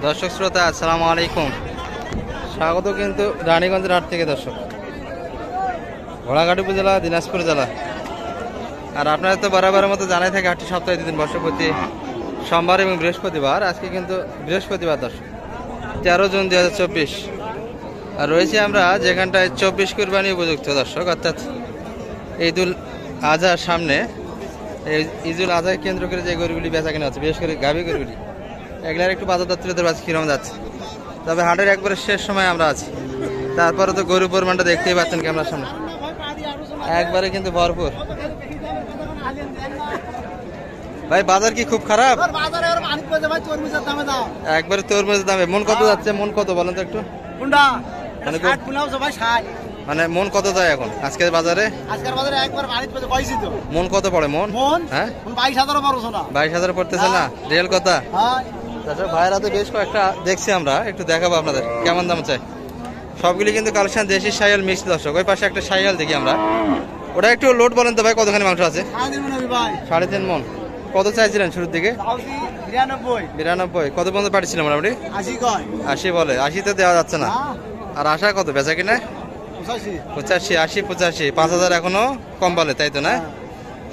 দর্শক শ্রোতা আসসালামু আলাইকুম, স্বাগত কিন্তু রানীগঞ্জের হাট থেকে দর্শক, ঘোড়াঘাট উপজেলা, দিনাজপুর জেলা। আর আপনারা তো বরাবরের মতো জানাই থাকে হাটটি সপ্তাহে 2 দিন বর্ষ প্রতি সোমবার এবং বৃহস্পতিবার। আজকে কিন্তু বৃহস্পতিবার দর্শক, 13 জুন 2024। আর রয়েছে আমরা যেখানটায় 24 কুরবানি উপযুক্ত দর্শক, অর্থাৎ ঈদুল আজহার সামনে। এই ঈদুল আজহাকে কেন্দ্র করে যে গরুগুলি বেচা কেনা হচ্ছে, বিশেষ করে গাভী গরুগুলি, এগুলার একটু বাজার দত্তদের বাজ কিরম যাচ্ছে। তবে হাটের একবারে শেষ সময় আমরা আছি, তারপরে তো গরুর পরিমাণটা দেখতেই পাচ্ছেন ক্যামেরার সামনে, একবারে কিন্তু ভরপুর। ভাই বাজার কি খুব খারাপ? একবারে তরমুজের দামে মন কত যাচ্ছে? মন কত বলেন তো একটু, মানে মন কত যায় এখন আজকের বাজারে? মন কত পড়ে? মন হ্যাঁ 22,000 পড়তেছে না? রিয়েল কথা। ভাইয়ের হাতে বেশ কয়েকটা দেখছি আমরা, একটু দেখাবো আপনাদের কেমন দাম চাই। সবগুলি কিন্তু কালেকশন দেশি শাইয়াল মিক্স দর্শক। ওই পাশে একটা শাইয়াল দেখি আমরা, ওটা একটু লোড বলেন তো ভাই, কতখানি মাংস আছে? 3.5 মন। কত চাইছিলেন শুরুর দিকে? 92। কত পর্যন্ত পাঠিয়েছিলাম মোটামুটি? 80 বলে। 80 দেওয়া যাচ্ছে না। আর আশা কত বেচা কিনা? 85, 80, 85, 5,000 এখনো কম বলে, তাই তো না?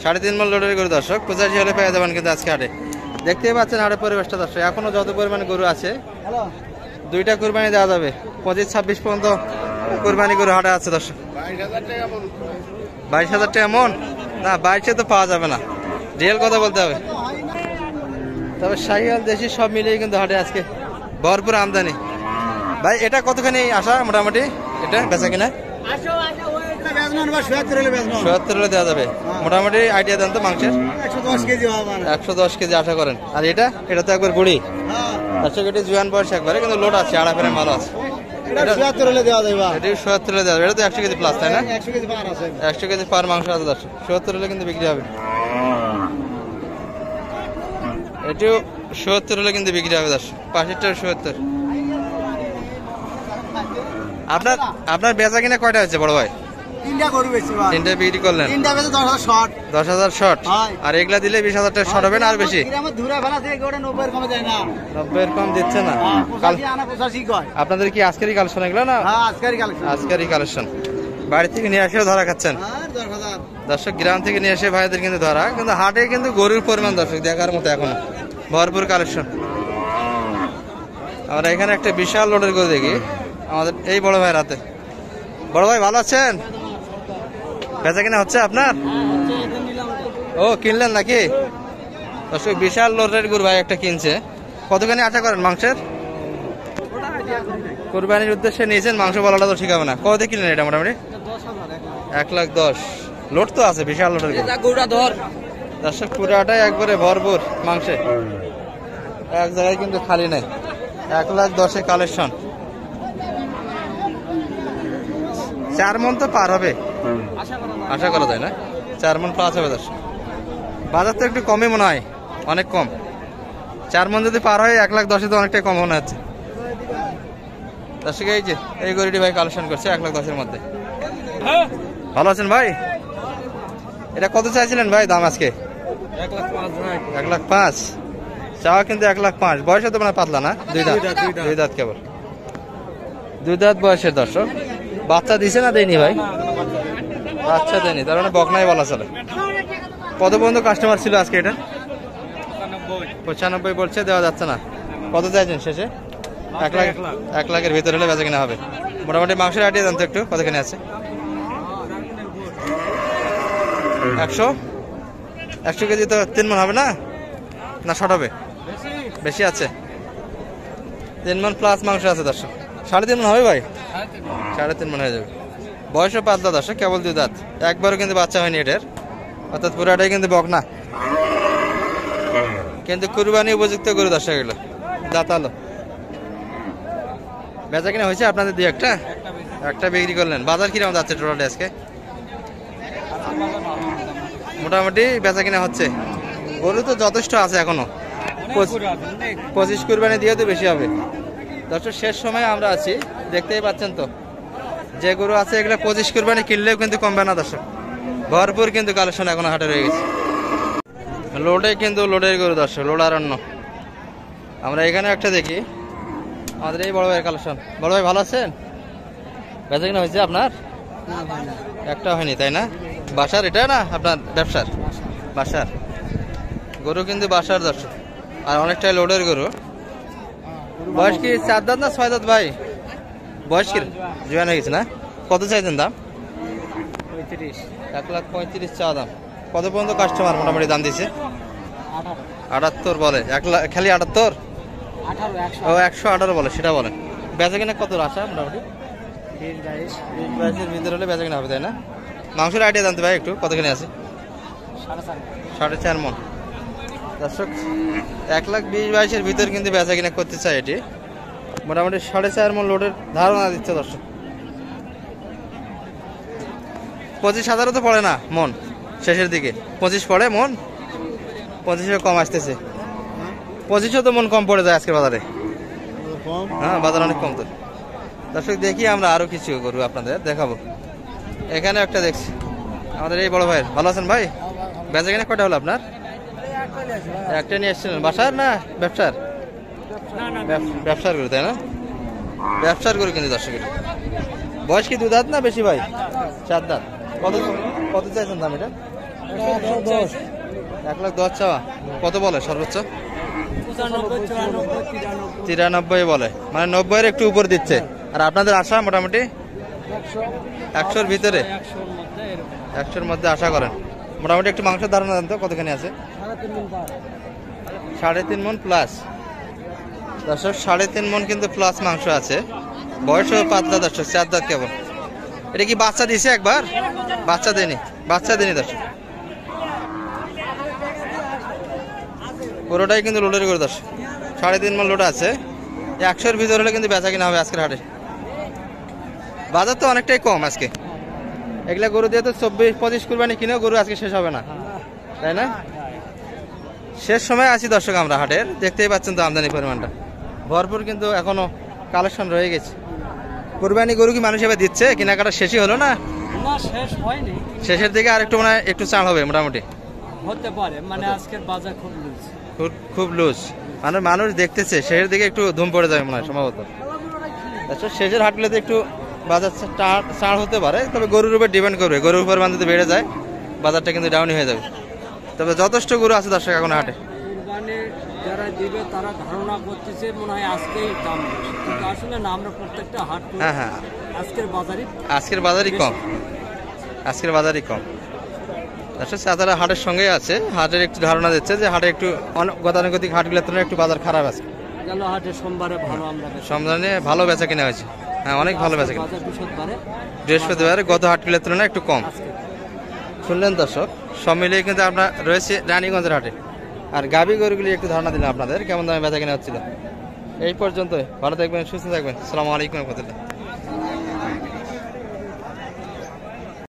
3.5 মন লোডের গরু দর্শক, 85 হলে পেয়ে যাবেন কিন্তু আজকে হাটে। দেখতেই পাচ্ছেন হাটের পরিবেশটা দর্শক, এখনো যত পরিমাণে গরু আছে 2টা কুরবানি দেওয়া যাবে। 25-26 পর্যন্ত কুরবানি গরু হাটে আছে দর্শক। 22,000 টাকা মন? না, 22-এ তো পাওয়া যাবে না, রিয়েল কথা বলতে হবে। তবে শাহিওয়াল দেশি সব মিলিয়ে কিন্তু হাটে আজকে ভরপুর আমদানি। ভাই এটা কতখানি আশা মোটামুটি এটা বেচা কিনা? 77 হলে দেওয়া যাবে মোটামুটি। আইডিয়া দেন তো মাংসের? 110 কেজি আশা করেন। আর এটা তো একবার বুড়ি দর্শক, এটি জুয়ান বয়স একবারে, কিন্তু লোড আছে, আড়া ফেরে মাল আছে। 77 হলে দেওয়া যাবে। এটা তো 100 কেজি প্লাস, তাই না? 100 কেজি পার মাংস আছে দর্শক। 77 হলে কিন্তু বিক্রি হবে। এটিও 77 হলে কিন্তু বিক্রি হবে দর্শক। পাশেরটাও 77। আপনার বেচা কিনা কয়টা হচ্ছে বড় ভাই? 3টা বিক্রি করলেন। 10,000 শর্ট। আর এগুলা দিলে 20,000 টাকা শর্ট হবে না আর বেশি? 90 কম দিচ্ছে না। আপনাদের কি আজকেরই কালেকশন এগুলো? না আজকেরই কালেকশন। বাড়ি থেকে নিয়ে এসেও ধরা খাচ্ছেন দর্শক, গ্রাম থেকে নিয়ে এসে ভাইদের কিন্তু ধরা। কিন্তু হাটে কিন্তু গরুর পরিমাণ দর্শক দেখার মতো এখনো ভরপুর কালেকশন। আমরা এখানে একটা বিশাল লোডের গরু দেখি আমাদের এই বড় ভাইয়ের হাতে। বড় ভাই ভালো আছেন? বেচা কিনা হচ্ছে আপনার? ও কিনলেন নাকি দর্শক? বিশাল লোডের গরু ভাই একটা কিনছে। কতখানি আশা করেন মাংসের? কুরবানির উদ্দেশ্যে নিয়েছেন, মাংস বলাটা তো ঠিক হবে না। কত কিনলেন এটা মোটামুটি? 1,10,000। লোড তো আছে, বিশাল লোডের দর্শক, পুরাটাই একবারে ভরপুর মাংসে, এক জায়গায় কিন্তু খালি নেই। 1,10,000 কালেকশন। 4 মন তো পার হবে আশা করা যায় না? 4 মন প্লাস হবে দর্শক। বাজার তো একটু কমই মনে হয়, অনেক কম। 4 মন যদি পার হয় 1,10,000 তো অনেকটাই কম মনে হচ্ছে দর্শক। এই যে এই গরুটি ভাই কালেকশন করছে 1,10,000 মধ্যে। ভালো আছেন ভাই? এটা কত চাইছিলেন ভাই দাম আজকে? 1,05,000 চাওয়া কিন্তু 1,05,000। বয়সে তো মানে পাতলা না? 2 দাঁত কেবল, 2 দাঁত বয়সের দর্শক। বাচ্চা দিছে না দেয়নি ভাই? বাচ্চা দেয়নি, তার মানে বকনাই বলা চলে। কত পর্যন্ত কাস্টমার ছিল আজকে? এটা 95 বলছে, দেওয়া যাচ্ছে না। কত চাইছেন শেষে? 1 লাখের ভিতরে হলে বেচা কিনা হবে মোটামুটি। মাংসের আইডিয়া জানতো একটু, কতখানি আছে? 100 কেজি তো 3 মন হবে না? না শর্ট হবে? বেশি আছে, 3 মন প্লাস মাংস আছে দর্শক। 3.5 মন হবে ভাই? 3.5 মন হয়ে যাবে। বয়সও পাতলা দর্শক, কেবল 2 দাঁত, একবারও কিন্তু বাচ্চা হয়নি এটার, অর্থাৎ পুরাটাই কিন্তু বকনা, কিন্তু কুরবানি উপযুক্ত গরু দর্শক। এগুলো দাঁতালো। বেচা কিনা হয়েছে আপনাদের? 1টা বিক্রি করলেন। বাজার কিরকম যাচ্ছে টোটালি আজকে? মোটামুটি বেচা কিনা হচ্ছে। গরু তো যথেষ্ট আছে এখনো, 25 কুরবানি দিয়ে তো বেশি হবে দর্শক। শেষ সময় আমরা আছি, দেখতেই পাচ্ছেন তো যে গরু আছে এগুলো 25 কুরবানি কিনলেও কিন্তু কমবে না দর্শক। ভরপুর কিন্তু কালেকশন এখন হাটে রয়ে গেছে। লোডে কিন্তু লোডের গরু দর্শক, লোড আর অন্য। আমরা এখানে একটা দেখি আমাদের এই বড় ভাইয়ের কালেকশন। বড় ভাই ভালো আছেন? বেচা কিনা হয়েছে আপনার? একটা হয়নি তাই না? বাসার এটা না আপনার ব্যবসার? বাসার গরু কিন্তু বাসার দর্শক, আর অনেকটাই লোডের গরু। বয়স কি 4 দাঁত না 6 দাঁত ভাই? বয়স কি জোয়ান হয়ে গেছে না? কত চাইছেন দাম? 1,35,000 চাওয়া দাম। কত পর্যন্ত কাস্টমার মোটামুটি দাম দিছে? 78 বলে। 1 লাখ খালি 78? ও 118 বলে, সেটা বলে। বেচা কিনা কত আশা মোটামুটি? 20-22 ভিতরে হলে বেচা কিনা হবে তাই না? মাংসের আইডিয়া জানতে ভাই একটু কতখানি আছে? 4.5 মন। দর্শক 1,20,22 ভিতর কিন্তু বেচা কিনা করতে চাই। এটি মোটামুটি 4.5 মন লোডের ধারণা দিচ্ছে দর্শক। 25,000 তো পড়ে না মন, শেষের দিকে 25 পড়ে মন। 25 কম আসতেছে, 25 তো মন কম পড়ে যায় আজকে বাজারে। হ্যাঁ বাজার অনেক কম তো। দর্শক দেখি আমরা আরো কিছু গরু আপনাদের দেখাবো। এখানে একটা দেখছি আমাদের এই বড় ভাইয়ের। ভালো আছেন ভাই? বেচা কিনা কটা হলো আপনার? একটা নিয়ে এসেছিলেন। বাসার না ব্যবসার? ব্যবসার গরু তাই না? ব্যবসার গরু কিন্তু দর্শক। বয়স কি 2 দাঁত না বেশি ভাই? 4 দাঁত। কত কত চাইছেন দাম এটা? 1,10,000 চাওয়া। কত বলে সর্বোচ্চ? 93 বলে, মানে 90-এর একটু উপর দিচ্ছে। আর আপনাদের আশা মোটামুটি 100-র ভিতরে, 100-র মধ্যে আশা করেন। মোটামুটি একটু মাংসের ধারণা দেন তো কতখানি আছে? 3.5 মন প্লাস। দর্শক 3.5 মন কিন্তু প্লাস মাংস আছে। বয়সও পাতলা দর্শক, 4 দাঁত কেবল। এটা কি বাচ্চা দিছে একবার? বাচ্চা দেয়নি, বাচ্চা দেয়নি দর্শক। পুরোটাই কিন্তু লোডের করে দর্শক। 3.5 মন লোড আছে। 100-র ভিতরে হলে কিন্তু বেচা কিনা হবে আজকের হাটে। বাজার তো অনেকটাই কম আজকে। এগুলা গরু দিয়ে তো 24-25 কুরবানি কিনেও গরু আজকে শেষ হবে না, তাই না? শেষ সময় আছি দর্শক আমরা হাটের। দেখতেই পাচ্ছেন তো আমদানি পরিমাণটা ভরপুর, কিন্তু এখনো কালেকশন রয়ে গেছে। কুরবানি গরু কি মানুষ এবার দিচ্ছে? কেনাকাটা শেষই হলো না? শেষ হয়নি, শেষের দিকে আর একটু মানে একটু চাল হবে মোটামুটি হতে পারে। মানে আজকের বাজার খুব লুজ, খুব লুজ। মানে মানুষ দেখতেছে শেষের দিকে একটু ধুম পড়ে যাবে মনে হয় সম্ভবত। আচ্ছা শেষের হাটগুলোতে একটু বাজার ছাড় হতে পারে, তবে গরুর উপর ডিপেন্ড করবে। গরুর উপর যদি বেড়ে যায় বাজারটা কিন্তু ডাউনই হয়ে যাবে। তবে যথেষ্ট গরু আছে দর্শক এখন হাটে। কুরবানি যারা দিবে তারা ধারণা করতেছে মনে হয় আজকেই দাম বেশি, কিন্তু আসলে না। আমরা প্রত্যেকটা হাট করি, হ্যাঁ আজকের বাজারই কম, আজকের বাজারই কম। দর্শক তারা হাটের সঙ্গেই আছে। হাটের একটু ধারণা দিচ্ছে যে হাটে একটু গতানুগতিক হাটগুলোর তুলনায় একটু বাজার খারাপ আছে। গেল হাটে সোমবারে ভালো, আমরা সোমবারে ভালো বেচা কিনা হয়েছে। হ্যাঁ অনেক ভালো বেচা কিনা। বৃহস্পতিবারে গত হাটগুলোর তুলনায় একটু কম। শুনলেন দর্শক, সব মিলিয়ে কিন্তু আমরা রয়েছে রানীগঞ্জের হাটে। আর গাভী গরুগুলি একটু ধারণা দিলাম আপনাদের কেমন দামে বেচা কিনা হচ্ছিল। এই পর্যন্তই। ভালো থাকবেন, সুস্থ থাকবেন। আসসালামু আলাইকুম রহমতুল্লাহ।